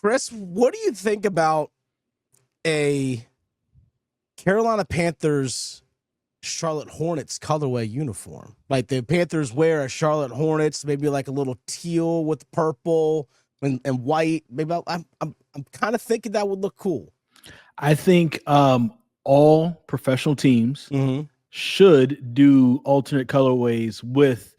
Chris, what do you think about a Carolina Panthers Charlotte Hornets colorway uniform? Like the Panthers wear a Charlotte Hornets, maybe like a little teal with purple and white. Maybe I'm kind of thinking that would look cool. I think all professional teams should do alternate colorways with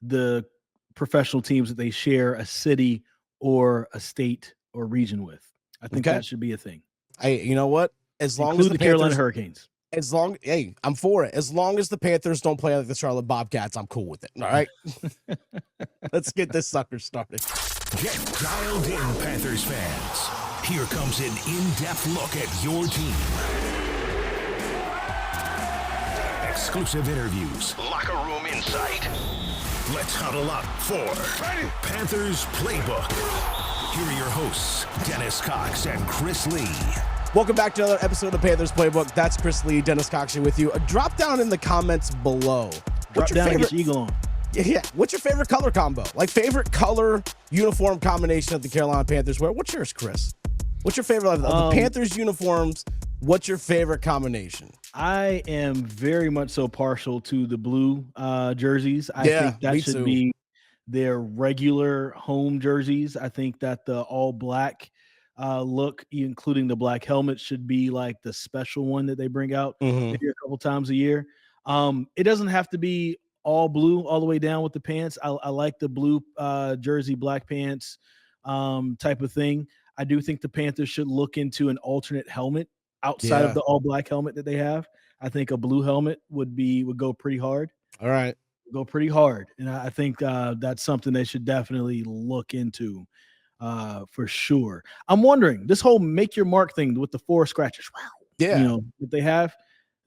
the professional teams that they share a city or a state or region with. I think that should be a thing. You know what? As long Include as the Carolina Hurricanes. I'm for it. As long as the Panthers don't play like the Charlotte Bobcats, I'm cool with it. All right. Let's get this sucker started. Get dialed in, Panthers fans. Here comes an in-depth look at your team. Exclusive interviews. Locker room insight. Let's huddle up for Panthers Playbook. Here are your hosts, Dennis Cox and Chris Lea. Welcome back to another episode of Panthers Playbook. That's Chris Lea, Dennis Cox with you. Drop down in the comments below. Drop down and get your eagle on. Yeah. What's your favorite color combo? Like favorite color uniform combination of the Carolina Panthers wear? What's yours, Chris? What's your favorite of the Panthers uniforms? What's your favorite combination? I am very much so partial to the blue jerseys. I think that should be their regular home jerseys. I think that the all black look, including the black helmet, should be like the special one that they bring out maybe a couple times a year. It doesn't have to be all blue all the way down with the pants. I like the blue jersey, black pants type of thing. I do think the Panthers should look into an alternate helmet outside of the all black helmet that they have. I think a blue helmet would go pretty hard. All right. Go pretty hard. And I think that's something they should definitely look into for sure. I'm wondering, this whole make your mark thing with the 4 scratches, that they have,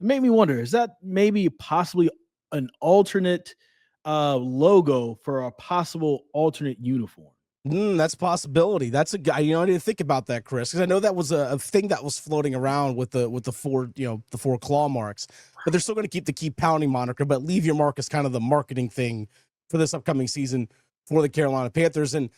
it made me wonder, is that maybe possibly an alternate logo for a possible alternate uniform? That's a possibility. That's a guy. I didn't think about that, Chris, because I know that was a thing that was floating around with the 4, the 4 claw marks. But they're still going to keep pounding moniker, but leave your mark is kind of the marketing thing for this upcoming season for the Carolina Panthers. And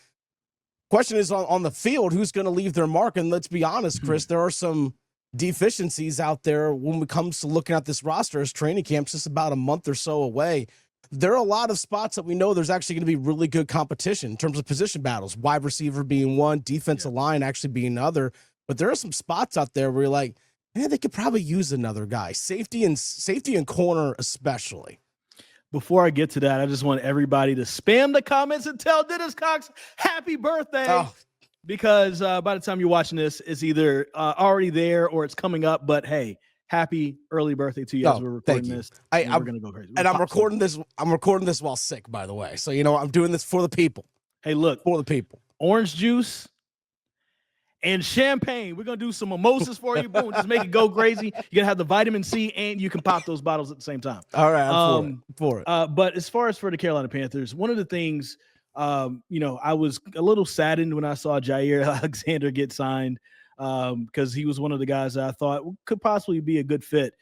question is on the field, who's going to leave their mark? And let's be honest, Chris, there are some deficiencies out there when it comes to looking at this roster as training camp's just about a month or so away. There are a lot of spots that we know there's actually going to be really good competition in terms of position battles, wide receiver being one, defensive line actually being another. But there are some spots out there where you're like, man, they could probably use another guy. Safety and corner especially. Before I get to that, I just want everybody to spam the comments and tell Dennis Cox happy birthday. Because by the time you're watching this, it's either already there or it's coming up. But hey, happy early birthday to you as we're recording this. We're gonna go crazy. And I'm recording this. I'm recording this while sick, by the way. So I'm doing this for the people. Hey, look, for the people. Orange juice and champagne. We're gonna do some mimosas for you. Boom, just make it go crazy. You're gonna have the vitamin C and you can pop those bottles at the same time. All right, I'm for it. But as far as for the Carolina Panthers, one of the things, I was a little saddened when I saw Jair Alexander get signed. Because he was one of the guys that I thought could possibly be a good fit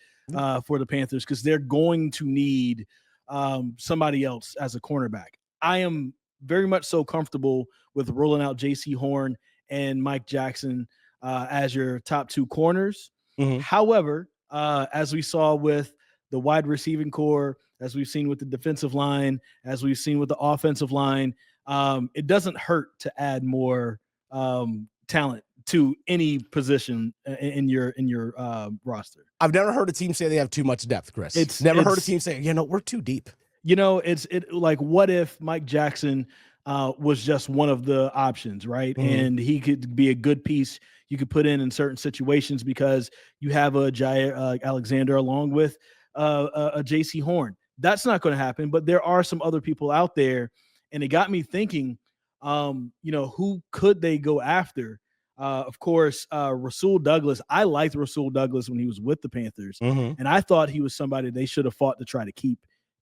for the Panthers, because they're going to need somebody else as a cornerback. I am very much so comfortable with rolling out J.C. Horn and Mike Jackson as your top 2 corners. However, as we saw with the wide receiving core, as we've seen with the defensive line, as we've seen with the offensive line, it doesn't hurt to add more talent to any position in your roster. I've never heard a team say they have too much depth, Chris. It's never heard a team say, we're too deep. It's like, what if Mike Jackson was just one of the options, right? And he could be a good piece you could put in certain situations because you have a Jair Alexander along with a J.C. Horn. That's not going to happen, but there are some other people out there, and it got me thinking, who could they go after? Of course, Rasul Douglas. I liked Rasul Douglas when he was with the Panthers, and I thought he was somebody they should have fought to try to keep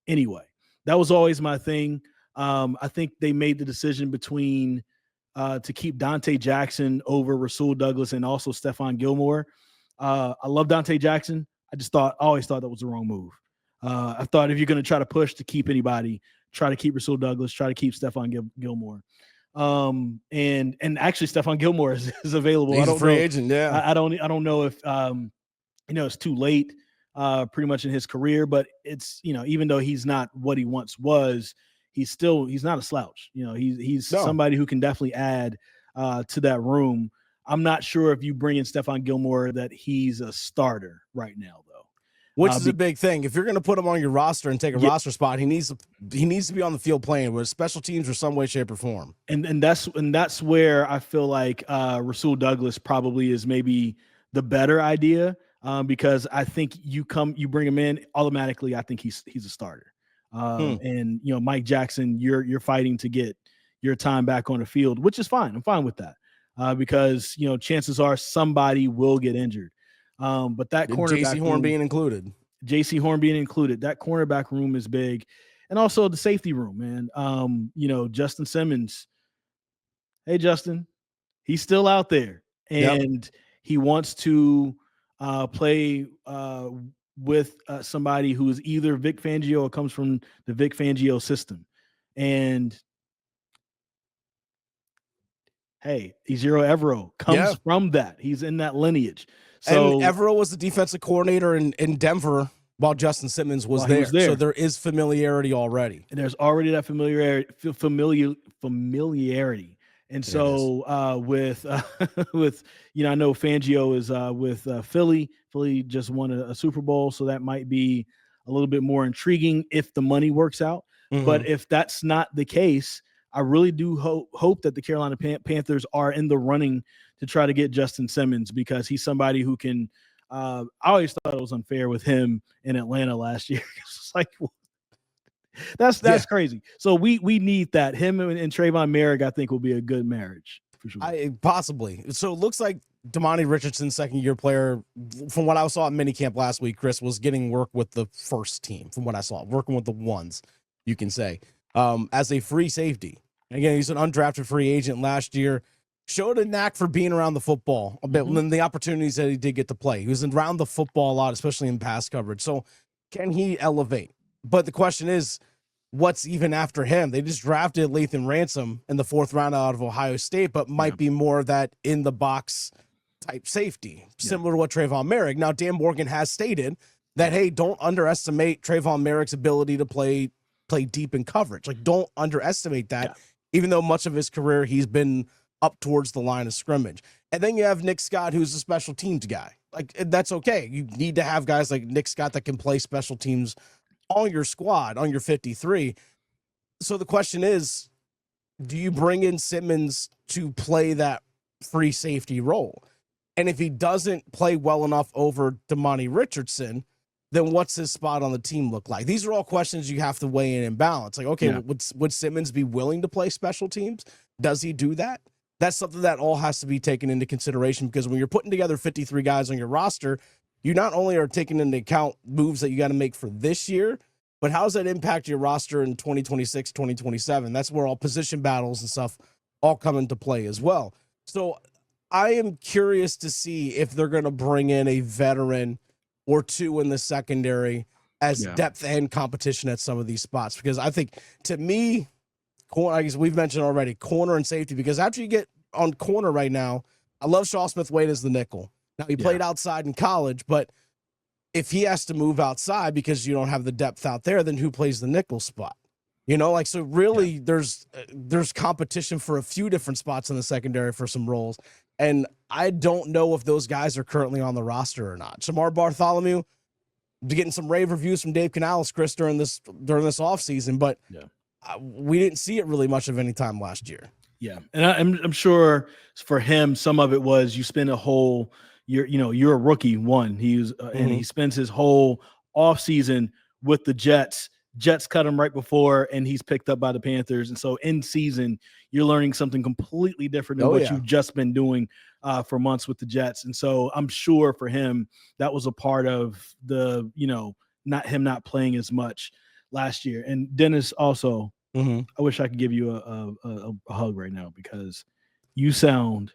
anyway. That was always my thing. I think they made the decision between to keep Dante Jackson over Rasul Douglas and also Stephon Gilmore. I love Dante Jackson. I always thought that was the wrong move. I thought if you're going to try to push to keep anybody, try to keep Rasul Douglas, try to keep Stephon Gilmore. And actually Stephon Gilmore is available. He's a free agent. Yeah. I don't know if it's too late pretty much in his career, but it's, even though he's not what he once was, he's not a slouch. He's somebody who can definitely add to that room. I'm not sure if you bring in Stephon Gilmore that he's a starter right now, though. Which is a big thing. If you're going to put him on your roster and take a roster spot, he needs to be on the field playing with special teams or some way, shape, or form. And that's where I feel like Rasul Douglas probably is maybe the better idea, because I think you bring him in automatically. I think he's a starter. And Mike Jackson, you're fighting to get your time back on the field, which is fine. I'm fine with that because chances are somebody will get injured. But that cornerback JC Horn being included, that cornerback room is big, and also the safety room, man. Justin Simmons. Hey, Justin, he's still out there, and he wants to play with somebody who is either Vic Fangio or comes from the Vic Fangio system. And hey, Ezero Evero comes from that. He's in that lineage. So, and Evero was the defensive coordinator in Denver while Justin Simmons was there. So there is familiarity already. And there's already that familiarity. And so with I know Fangio is with Philly. Philly just won a Super Bowl, so that might be a little bit more intriguing if the money works out. Mm-hmm. But if that's not the case, I really do hope that the Carolina Panthers are in the running to try to get Justin Simmons, because he's somebody who can I always thought it was unfair with him in Atlanta last year. It's like, that's crazy. So we need that. Him and Trayvon Merrick, I think, will be a good marriage for sure. Possibly. So it looks like Damani Richardson, second-year player, from what I saw at minicamp last week, Chris, was getting work with the first team, from what I saw, working with the ones, you can say, as a free safety. Again, he's an undrafted free agent last year. Showed a knack for being around the football a bit, and the opportunities that he did get to play. He was around the football a lot, especially in pass coverage. So can he elevate? But the question is, what's even after him? They just drafted Lathan Ransom in the 4th round out of Ohio State, but might be more of that in-the-box type safety, similar to what Trayvon Merrick. Now, Dan Morgan has stated that, hey, don't underestimate Trayvon Merrick's ability to play deep in coverage. Like, don't underestimate that, even though much of his career he's been up towards the line of scrimmage. And then you have Nick Scott, who's a special teams guy. Like, that's okay. You need to have guys like Nick Scott that can play special teams on your squad, on your 53. So the question is, do you bring in Simmons to play that free safety role? And if he doesn't play well enough over Damani Richardson, then what's his spot on the team look like? These are all questions you have to weigh in and balance. Like, okay, would Simmons be willing to play special teams? Does he do that? That's something that all has to be taken into consideration, because when you're putting together 53 guys on your roster, you not only are taking into account moves that you got to make for this year, but how does that impact your roster in 2026, 2027? That's where all position battles and stuff all come into play as well. So I am curious to see if they're going to bring in a veteran or two in the secondary as depth and competition at some of these spots, because I think, to me, I guess we've mentioned already, corner and safety, because after you get on corner right now, I love Shaw Smith-Wade as the nickel. Now, he played outside in college, but if he has to move outside because you don't have the depth out there, then who plays the nickel spot? So really there's competition for a few different spots in the secondary for some roles. And I don't know if those guys are currently on the roster or not. Shamar Bartholomew, getting some rave reviews from Dave Canales, Chris, during this offseason, but we didn't see it really much of any time last year. Yeah. And I'm sure for him, some of it was you spend a whole year, you're a rookie and he spends his whole offseason with the Jets. Jets cut him right before, and he's picked up by the Panthers. And so in season, you're learning something completely different than what you've just been doing for months with the Jets. And so I'm sure for him, that was a part of the, not playing as much last year. And Dennis also, I wish I could give you a hug right now, because you sound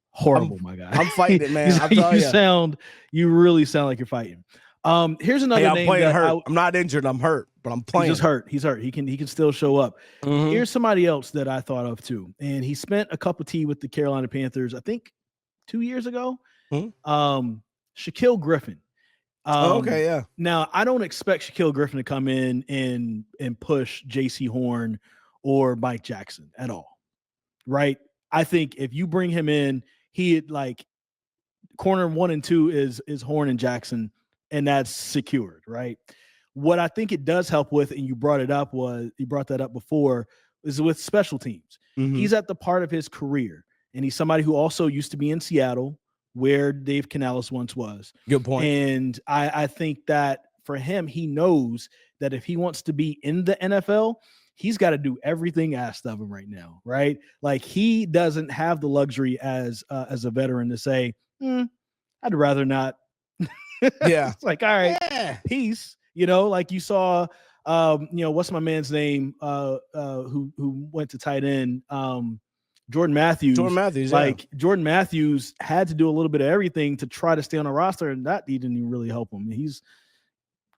horrible, my guy. I'm fighting it, man. I'm telling you really sound like you're fighting. Here's another I'm name playing that hurt. I'm not injured. I'm hurt, but I'm playing. He's just hurt. He's hurt. He can still show up. Mm-hmm. Here's somebody else that I thought of too, and he spent a cup of tea with the Carolina Panthers, I think 2 years ago. Mm-hmm. Shaquille Griffin. Okay, yeah. Now I don't expect Shaquille Griffin to come in and push J.C. Horn or Mike Jackson at all, right? I think if you bring him in, he like corner 1 and 2 is Horn and Jackson, and that's secured, right? What I think it does help with, and you brought that up before, is with special teams. Mm-hmm. He's at the part of his career, and he's somebody who also used to be in Seattle, where Dave Canales once was. Good point. And I think that for him, he knows that if he wants to be in the NFL, he's got to do everything asked of him right now, right? Like he doesn't have the luxury as a veteran to say, I'd rather not. Yeah. It's like, all right, peace. Like you saw, what's my man's name? Who went to tight end? Jordan Matthews. Jordan Matthews had to do a little bit of everything to try to stay on the roster, and that didn't even really help him. He's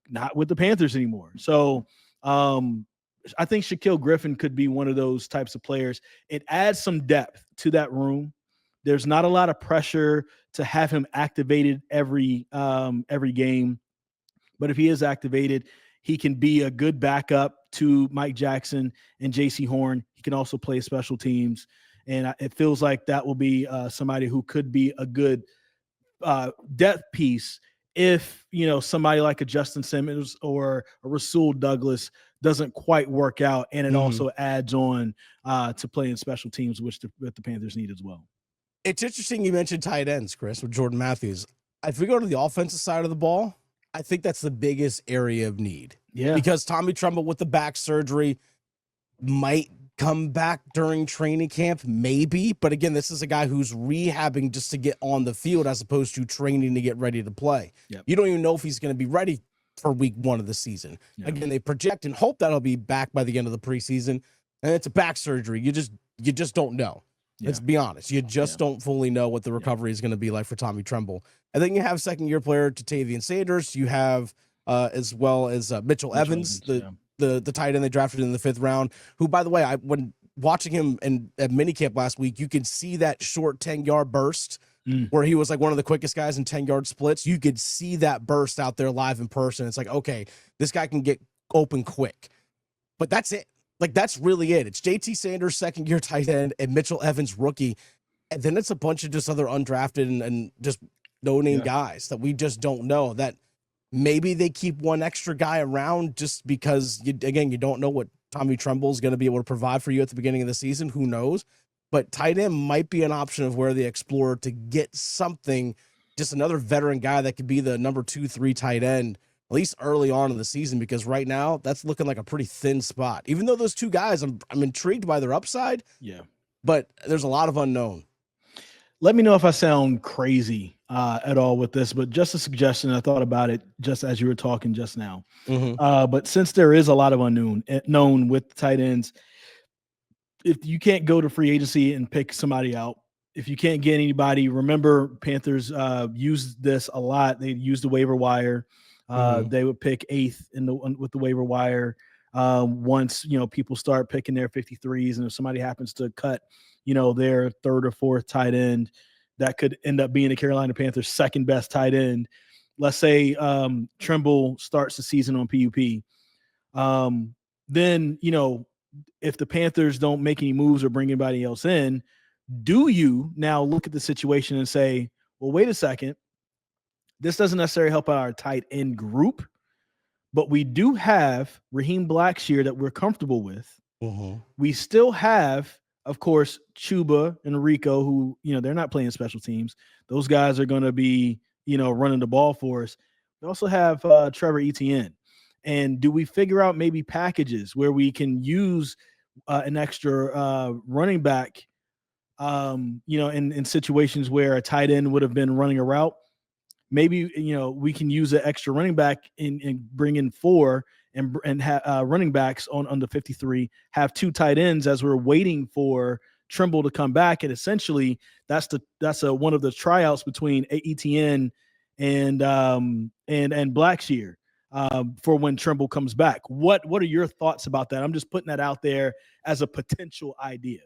not with the Panthers anymore. So I think Shaquille Griffin could be one of those types of players. It adds some depth to that room. There's not a lot of pressure to have him activated every game. But if he is activated, he can be a good backup to Mike Jackson and J.C. Horn. He can also play special teams. And it feels like that will be somebody who could be a good depth piece if, somebody like a Justin Simmons or a Rasul Douglas doesn't quite work out. And it also adds on to playing special teams, which the Panthers need as well. It's interesting you mentioned tight ends, Chris, with Jordan Matthews. If we go to the offensive side of the ball, I think that's the biggest area of need. Yeah. Because Tommy Tremble with the back surgery might come back during training camp, maybe. But again, this is a guy who's rehabbing just to get on the field as opposed to training to get ready to play. Yep. You don't even know if he's going to be ready for week 1 of the season. Yep. Again, they project and hope that'll be back by the end of the preseason. And it's a back surgery. You just don't know. Yeah. Let's be honest. You just don't fully know what the recovery is going to be like for Tommy Tremble. And then you have second-year player Jadeveon Sanders. You have as well as Mitchell Evans, the tight end they drafted in the 5th round, who, by the way, when watching him at minicamp last week, you could see that short 10-yard burst where he was like one of the quickest guys in 10-yard splits. You could see that burst out there live in person. It's like, okay, this guy can get open quick. But that's it. Like, that's really it. It's JT Sanders, second-year tight end, and Mitchell Evans, rookie. And then it's a bunch of just other undrafted and just no-name guys that we just don't know, that maybe they keep one extra guy around just because, you don't know what Tommy Tremble is going to be able to provide for you at the beginning of the season. Who knows? But tight end might be an option of where they explore to get something, just another veteran guy that could be the number 2-3 tight end, at least early on in the season, because right now that's looking like a pretty thin spot. Even though those two guys, I'm intrigued by their upside. Yeah. But there's a lot of unknown. Let me know if I sound crazy at all with this, but just a suggestion. I thought about it just as you were talking just now. But since there is a lot of unknown with tight ends, if you can't go to free agency and pick somebody out, if you can't get anybody, remember Panthers used this a lot. They used the waiver wire. They would pick 8th with the waiver wire. Once, people start picking their 53s, and if somebody happens to cut, their 3rd or 4th tight end, that could end up being the Carolina Panthers' 2nd best tight end. Let's say Tremble starts the season on PUP. Then, if the Panthers don't make any moves or bring anybody else in, do you now look at the situation and say, well, wait a second, this doesn't necessarily help out our tight end group, but we do have Raheem Blackshear that we're comfortable with. We still have, of course, Chuba and Rico, who, they're not playing special teams. Those guys are going to be, running the ball for us. We also have Trevor Etienne. And do we figure out maybe packages where we can use an extra running back, in situations where a tight end would have been running a route? Maybe, we can use an extra running back and bring in 4 and have running backs on the 53, have 2 tight ends as we're waiting for Tremble to come back. And essentially that's one of the tryouts between Etienne and Blackshear for when Trimble comes back. What are your thoughts about that? I'm just putting that out there as a potential idea.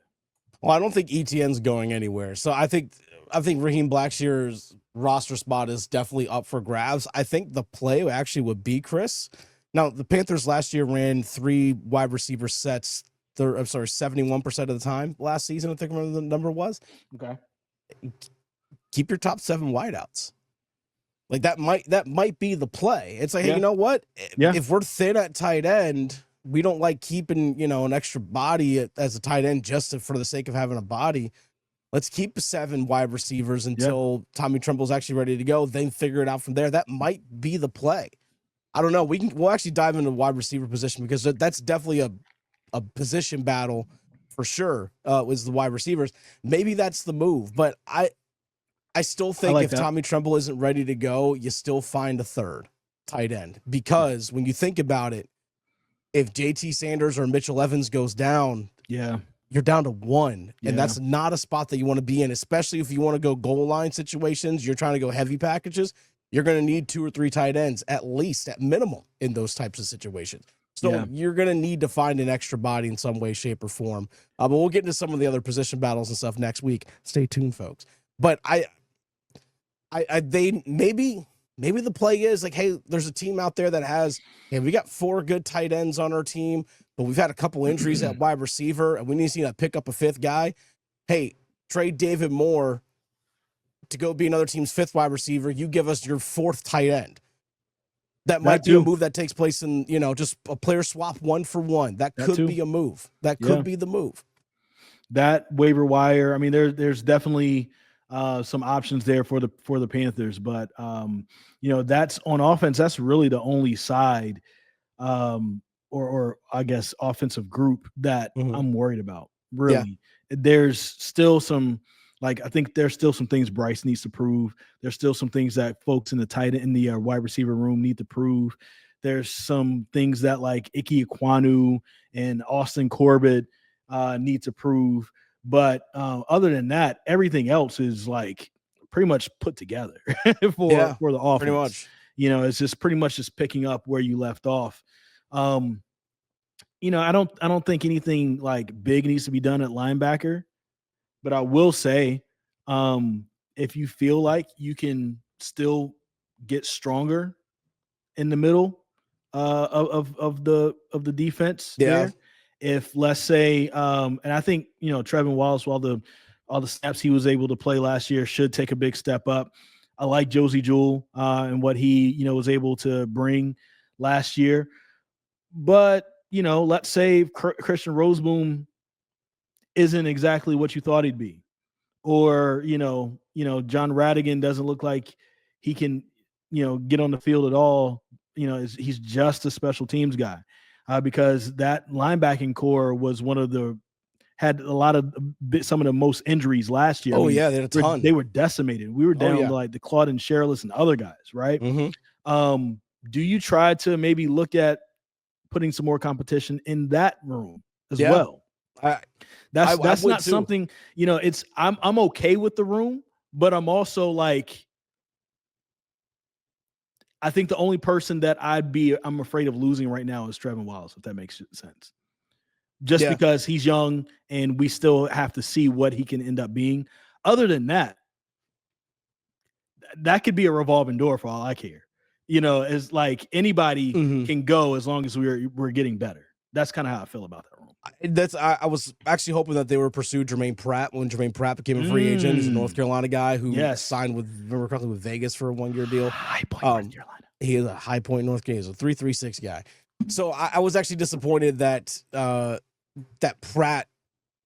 Well, I don't think ETN's going anywhere. So I think Raheem Blackshear's roster spot is definitely up for grabs. I think the play actually would be Chris. Now, the Panthers last year ran 3 wide receiver sets. 71% of the time last season, I think the number was. Okay. Keep your top 7 wideouts. Like that might be the play. It's like, hey, you know what? Yeah. If we're thin at tight end, we don't like keeping, an extra body as a tight end just for the sake of having a body. Let's keep 7 wide receivers until Tommy Tremble's actually ready to go. Then figure it out from there. That might be the play. I don't know. We'll actually dive into the wide receiver position because that's definitely a position battle for sure. Was the wide receivers. Maybe that's the move, but I still think if Tommy Tremble isn't ready to go, you still find a third tight end because when you think about it, if JT Sanders or Mitchell Evans goes down, you're down to 1, and that's not a spot that you want to be in, especially if you want to go goal line situations. You're trying to go heavy packages. You're going to need 2 or 3 tight ends at least, at minimum, in those types of situations. So you're going to need to find an extra body in some way, shape, or form. But we'll get into some of the other position battles and stuff next week. Stay tuned, folks. But maybe the play is like, hey, there's a team out there that has, we got 4 good tight ends on our team, but we've had a couple injuries at wide receiver, and we need to pick up a 5th guy. Hey, trade David Moore to go be another team's 5th wide receiver. You give us your 4th tight end. That might be a move that takes place in, just a player swap 1 for 1. That could be a move. That could be the move. That waiver wire. I mean, there's definitely some options there for the Panthers, but that's on offense. That's really the only side, or I guess offensive group that I'm worried about. Really, there's still some. Like, I think there's still some things Bryce needs to prove. There's still some things that folks in the wide receiver room need to prove. There's some things that like Ike Ekwonu and Austin Corbett need to prove. But other than that, everything else is like pretty much put together for the offense. Pretty much. It's just pretty much just picking up where you left off. I don't think anything like big needs to be done at linebacker. But I will say, if you feel like you can still get stronger in the middle of the defense there, if let's say, and I think Trevin Wallace, all the snaps he was able to play last year, should take a big step up. I like Josie Jewell and what he was able to bring last year, but let's say Christian Roseboom isn't exactly what you thought he'd be, or John Radigan doesn't look like he can get on the field at all. He's just a special teams guy, because that linebacking core was had a lot of some of the most injuries last year. They had a ton. They were decimated. We were down to like the Claudin Sherrillis and other guys, right? Do you try to maybe look at putting some more competition in that room as well? That's not something, I'm okay with the room, but I'm also like, I think the only person that I'm afraid of losing right now is Trevin Wallace, if that makes sense. Just because he's young and we still have to see what he can end up being. Other than that, that could be a revolving door for all I care. It's like anybody can go as long as we're getting better. That's kind of how I feel about that room. I was actually hoping that they would pursue Jermaine Pratt when Jermaine Pratt became a free agent. He's a North Carolina guy who signed with Vegas for a 1-year deal. High Point, North Carolina. He is a High Point, North Carolina. He's a 3.36 guy. So I was actually disappointed that that Pratt.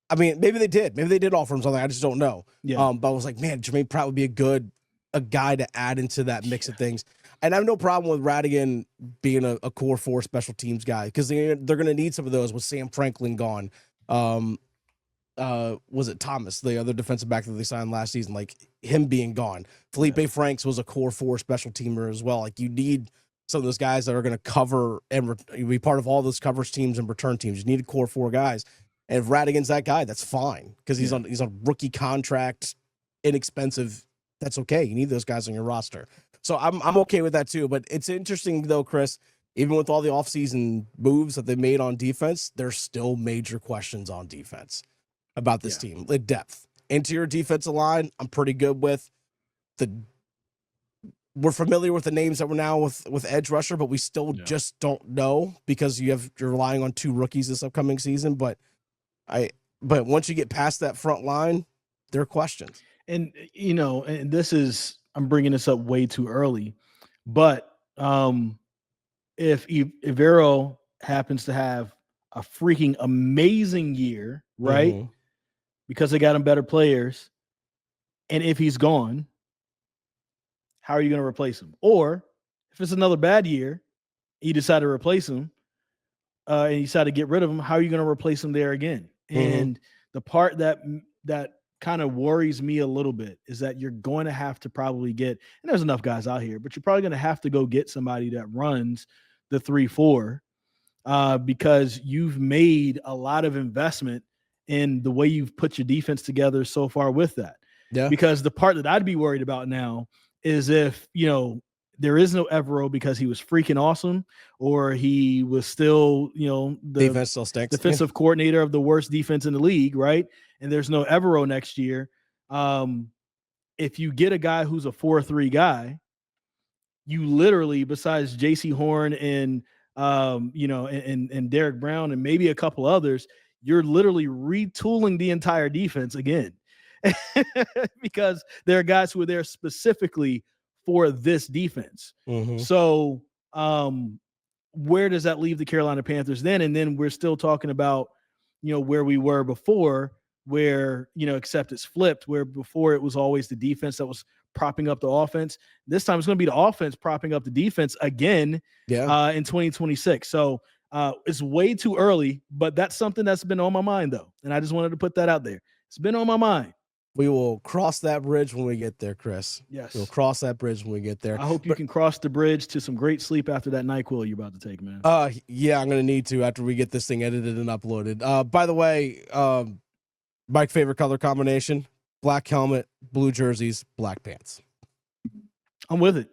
I mean, maybe they did offer him something. I just don't know. But I was like, man, Jermaine Pratt would be a guy to add into that mix of things. And I have no problem with Radigan being a core 4 special teams guy, because they're going to need some of those with Sam Franklin gone. Was it Thomas, the other defensive back that they signed last season, like him being gone? Felipe Franks was a core 4 special teamer as well. Like, you need some of those guys that are going to cover and be part of all those coverage teams and return teams. You need a core 4 guys. And if Radigan's that guy, that's fine, because he's on rookie contract, inexpensive. That's okay. You need those guys on your roster. So I'm okay with that too. But it's interesting though, Chris. Even with all the offseason moves that they made on defense, there's still major questions on defense about this team. The depth, interior defensive line, I'm pretty good with. We're familiar with the names that we're now with edge rusher, but we still just don't know because you're relying on 2 rookies this upcoming season. But once you get past that front line, there are questions. And and I'm bringing this up way too early, but if Ivero happens to have a freaking amazing year, right? Mm-hmm. Because they got him better players, and if he's gone, how are you going to replace him? Or if it's another bad year, you decide to replace him, and you decide to get rid of him, how are you going to replace him there again? Mm-hmm. And the part that kind of worries me a little bit is that you're going to have to probably get, and there's enough guys out here, but you're probably going to have to go get somebody that runs the 3-4 because you've made a lot of investment in the way you've put your defense together so far with that. Yeah. Because the part that I'd be worried about now is if, there is no Evero because he was freaking awesome, or he was still, the defense still stinks. Defensive coordinator of the worst defense in the league, right? And there's no Evero next year. If you get a guy who's a 4-3 guy, you literally, besides J.C. Horn and and Derrick Brown and maybe a couple others, you're literally retooling the entire defense again. Because there are guys who are there specifically for this defense. Mm-hmm. So where does that leave the Carolina Panthers then? And then we're still talking about, where we were before, where, except it's flipped, where before it was always the defense that was propping up the offense. This time it's going to be the offense propping up the defense again in 2026. So it's way too early, but that's something that's been on my mind, though. And I just wanted to put that out there. It's been on my mind. We will cross that bridge when we get there, Chris. Yes. We'll cross that bridge when we get there. I hope you can cross the bridge to some great sleep after that NyQuil you're about to take, man. Yeah, I'm going to need to after we get this thing edited and uploaded. By the way, my favorite color combination, black helmet, blue jerseys, black pants. I'm with it.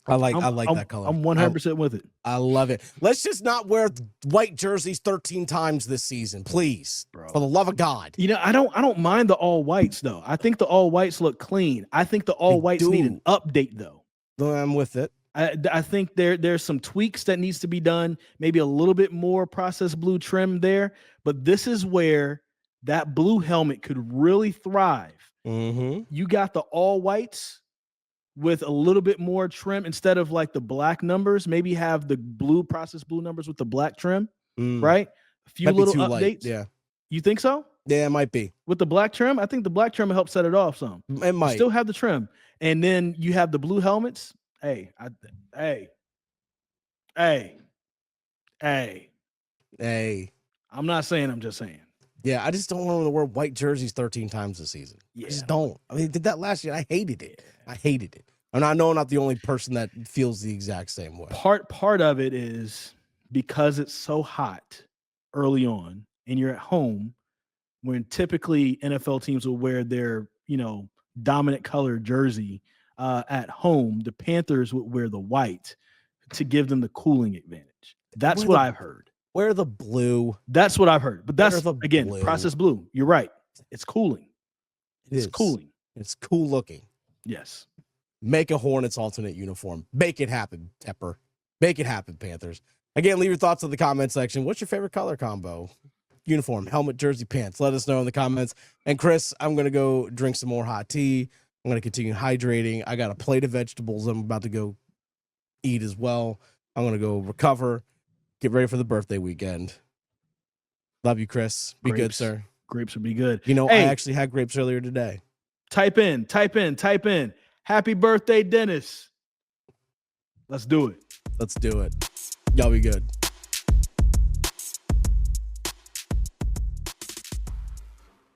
I like that color. I'm 100% with it. I love it. Let's just not wear white jerseys 13 times this season, please. Bro. For the love of God. I don't mind the all whites though. I think the all whites look clean. I think the all whites need an update though. I'm with it. I think there's some tweaks that needs to be done. Maybe a little bit more processed blue trim there, but this is where that blue helmet could really thrive. Mm-hmm. You got the all whites with a little bit more trim instead of like the black numbers. Maybe have the processed blue numbers with the black trim, right? A few little updates. Light. Yeah. You think so? Yeah, it might be. With the black trim, I think the black trim will help set it off some. It might. You still have the trim. And then you have the blue helmets. Hey. I'm not saying, I'm just saying. Yeah, I just don't want to wear white jerseys 13 times this season. Yeah. I just don't. I mean, I did that last year. I hated it. And I know I'm not the only person that feels the exact same way. Part of it is because it's so hot early on and you're at home when typically NFL teams will wear their, dominant color jersey at home. The Panthers would wear the white to give them the cooling advantage. That's what I've heard. Wear the blue. That's what I've heard. But that's, again, blue. Process blue. You're right. It's cooling. It's cooling. It's cool looking. Yes. Make a Hornets alternate uniform. Make it happen, Tepper. Make it happen, Panthers. Again, leave your thoughts in the comment section. What's your favorite color combo? Uniform, helmet, jersey, pants. Let us know in the comments. And Chris, I'm going to go drink some more hot tea. I'm going to continue hydrating. I got a plate of vegetables I'm about to go eat as well. I'm going to go recover. Get ready for the birthday weekend. Love you, Chris. Be good, sir. Grapes would be good. I actually had grapes earlier today. Type in. Happy birthday, Dennis. Let's do it. Y'all be good.